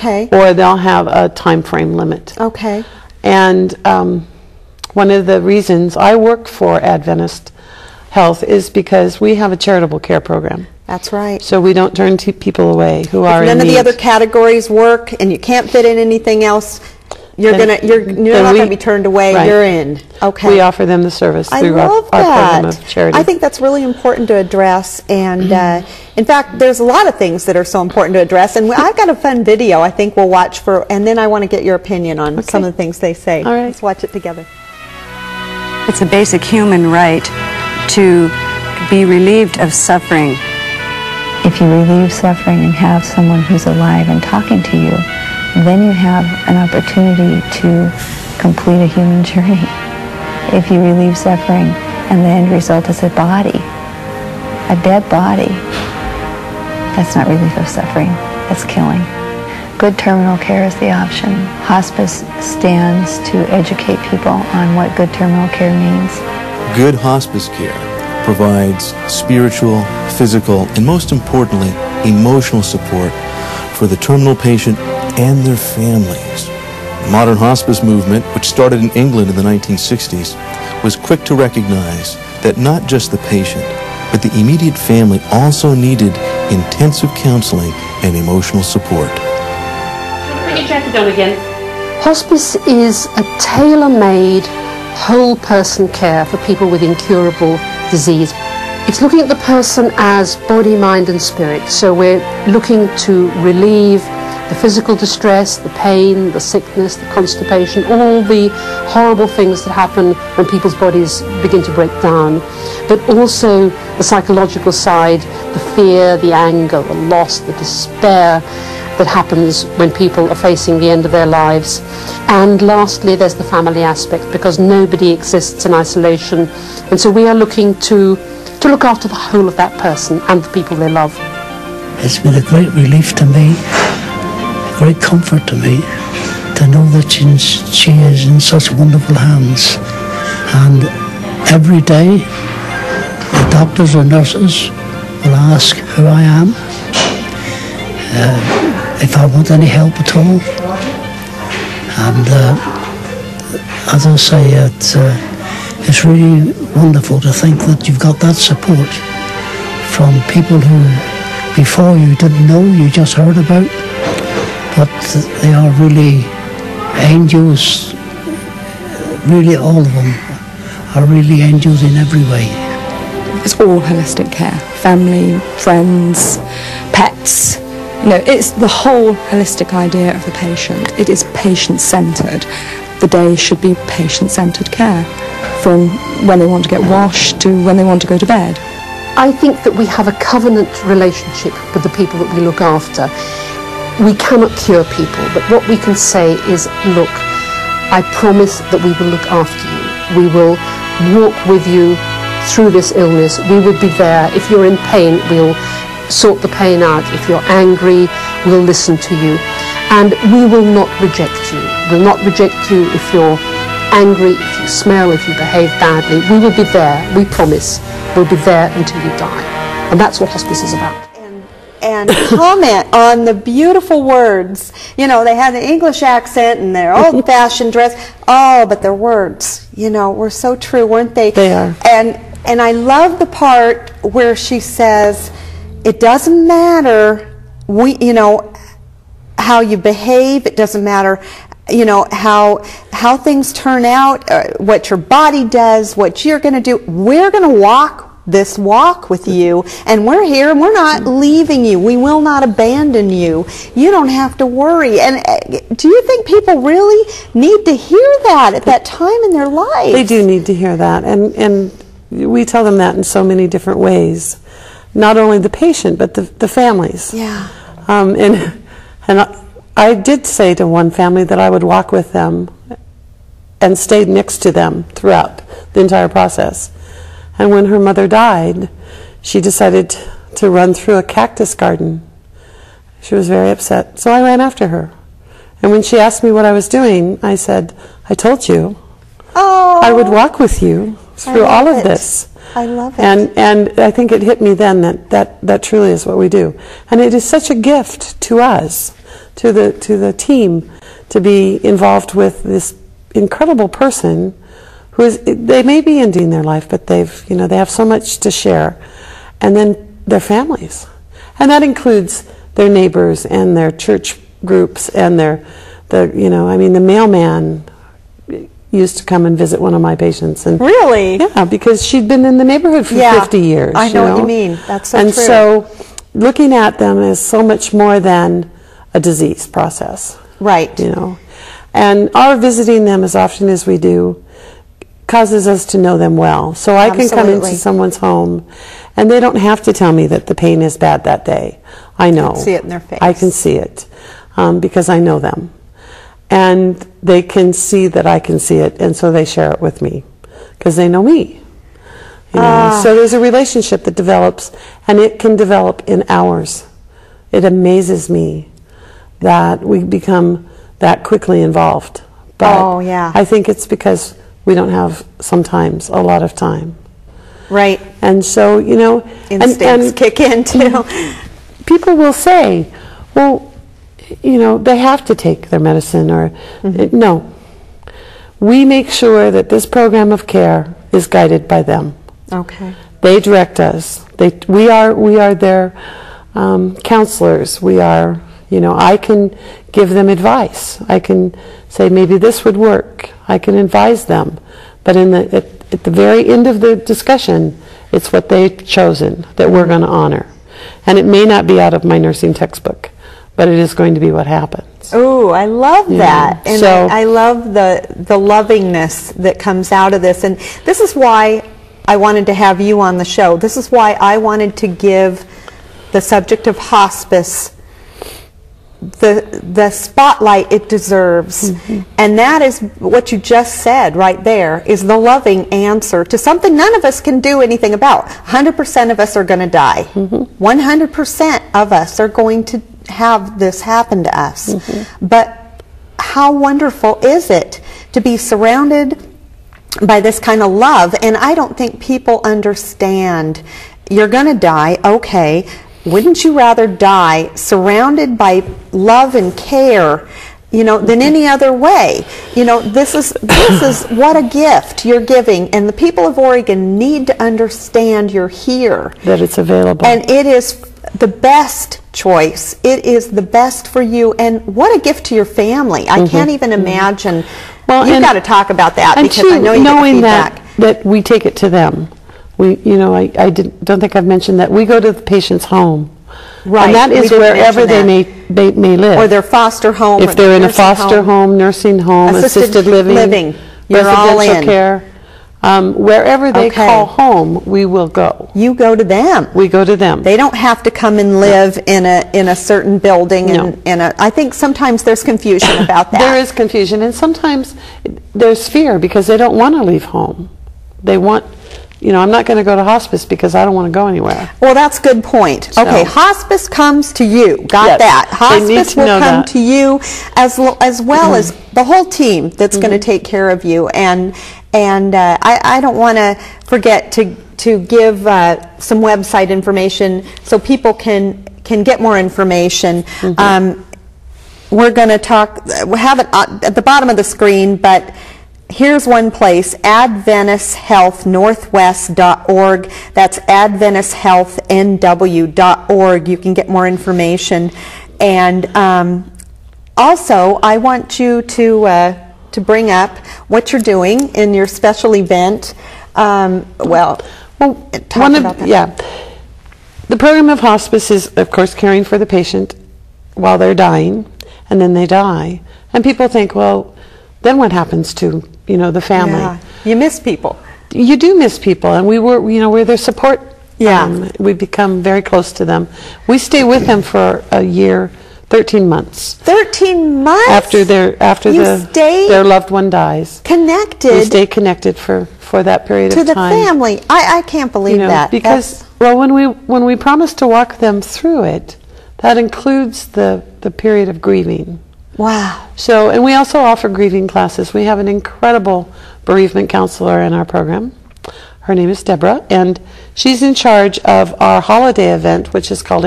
Okay. Or they'll have a time frame limit. Okay. And one of the reasons I work for Adventist Health is because we have a charitable care program. That's right. So we don't turn people away who are in need. If none of the other categories work and you can't fit in anything else, you're not going to be turned away. Right. You're in. Okay. We offer them the service through our program of charity. I think that's really important to address. And in fact, there's a lot of things that are so important to address. And I've got a fun video I think we'll watch and then I want to get your opinion on some of the things they say. All right. Let's watch it together. It's a basic human right to be relieved of suffering. If you relieve suffering and have someone who's alive and talking to you, then you have an opportunity to complete a human journey. If you relieve suffering and the end result is a body, a dead body, that's not relief of suffering, that's killing. Good terminal care is the option. Hospice stands to educate people on what good terminal care means. Good hospice care provides spiritual, physical, and most importantly, emotional support for the terminal patient and their families. The modern hospice movement, which started in England in the 1960s, was quick to recognize that not just the patient, but the immediate family also needed intensive counseling and emotional support. Get your jacket on again. Hospice is a tailor-made, whole-person care for people with incurable disease. It's looking at the person as body, mind and spirit. So we're looking to relieve the physical distress, the pain, the sickness, the constipation, all the horrible things that happen when people's bodies begin to break down. But also the psychological side, the fear, the anger, the loss, the despair that happens when people are facing the end of their lives. And lastly, there's the family aspect, because nobody exists in isolation. And so we are looking to look after the whole of that person and the people they love. It's been a great relief to me, a great comfort to me, to know that she is in such wonderful hands. And every day, the doctors or nurses will ask who I am, if I want any help at all. And as I say, it's really wonderful to think that you've got that support from people who before you didn't know, you just heard about, but they are really angels. Really, all of them are really angels in every way. It's all holistic care, family, friends, pets. You know, it's the whole holistic idea of the patient. It is patient-centred. The day should be patient-centred care, from when they want to get washed to when they want to go to bed. I think that we have a covenant relationship with the people that we look after. We cannot cure people, but what we can say is, look, I promise that we will look after you. We will walk with you through this illness. We will be there. If you're in pain, we'll sort the pain out. If you're angry, we'll listen to you. And we will not reject you. We'll not reject you if you're angry, if you smell, if you behave badly. We will be there, we promise. We'll be there until you die. And that's what hospice is about. And comment on the beautiful words. You know, they had an English accent and their old-fashioned dress. Oh, but their words, you know, were so true, weren't they? They are. And I love the part where she says, it doesn't matter, you know, how you behave. It doesn't matter, you know, how things turn out, what your body does, what you're going to do. We're going to walk this walk with you, and we're here, and we're not leaving you. We will not abandon you. You don't have to worry. And do you think people really need to hear that at that time in their life? They do need to hear that, and we tell them that in so many different ways. Not only the patient, but the families. Yeah. And I did say to one family that I would walk with them and stayed next to them throughout the entire process. And when her mother died, she decided to run through a cactus garden. She was very upset, so I ran after her. And when she asked me what I was doing, I said, I told you. Oh, I would walk with you through all of this. I love it. And I think it hit me then that truly is what we do. And it is such a gift to us to the team to be involved with this incredible person who is, they may be ending their life, but they have so much to share. And then their families. And that includes their neighbors and their church groups and the mailman used to come and visit one of my patients. And really? Yeah, because she'd been in the neighborhood for 50 years. I know what you mean. That's so and true. So looking at them is so much more than a disease process. Right. And our visiting them as often as we do causes us to know them well. So I can come into someone's home and they don't have to tell me that the pain is bad that day. I know. You can see it in their face. I can see it because I know them. And they can see that I can see it, and so they share it with me because they know me. So there's a relationship that develops, and it can develop in hours. It amazes me that we become that quickly involved. But I think it's because we don't have sometimes a lot of time. Right. And so, instincts kick in too. People will say, well, they have to take their medicine or no. We make sure that this program of care is guided by them. Okay. They direct us. We are their counselors. We are, I can give them advice. I can say maybe this would work. I can advise them. But at the very end of the discussion, it's what they've chosen that we're going to honor. And it may not be out of my nursing textbook, but it is going to be what happens. Oh, I love that. And so, I love the lovingness that comes out of this. And this is why I wanted to have you on the show. This is why I wanted to give the subject of hospice the spotlight it deserves. And that is what you just said right there, is the loving answer to something none of us can do anything about. 100% of us are going to die. 100% of us are going to have this happen to us. But how wonderful is it to be surrounded by this kind of love? And I don't think people understand. You're going to die, okay. Wouldn't you rather die surrounded by love and care, than any other way? This is what a gift you're giving, and the people of Oregon need to understand you're here. That it's available. And it is the best choice. It is the best for you, and what a gift to your family. I can't even imagine. Well, you've got to talk about that, because I know you get feedback. That we take it to them. I don't think I've mentioned that we go to the patient's home, right? And that is wherever they may live, or their foster home, if they're in a foster home, nursing home, assisted living, you're all in care. Wherever they call home, we will go. You go to them. We go to them. They don't have to come and live in a certain building. I think sometimes there's confusion about that. There is confusion, and sometimes there's fear because they don't want to leave home. They want. I'm not going to go to hospice because I don't want to go anywhere. Well, that's a good point. So, okay, hospice comes to you. Got that. Hospice will come to you as well as the whole team that's going to take care of you. And I don't want to forget to give some website information so people can get more information. We're going to talk. We have it at the bottom of the screen, but here's one place, AdventistHealthNorthwest.org. That's AdventistHealthNW.org. You can get more information. And also, I want you to bring up what you're doing in your special event. The program of hospice is, of course, caring for the patient while they're dying, and then they die. And people think, well, then what happens to the family? Yeah. You miss people. You do miss people, and we're their support. We become very close to them. We stay with them for a year, 13 months. 13 months after their loved one dies. Connected. We stay connected for that period of time. To the family. I can't believe that. Because when we promise to walk them through it, that includes the period of grieving. Wow. So, and we also offer grieving classes. We have an incredible bereavement counselor in our program. Her name is Deborah, and she's in charge of our holiday event, which is called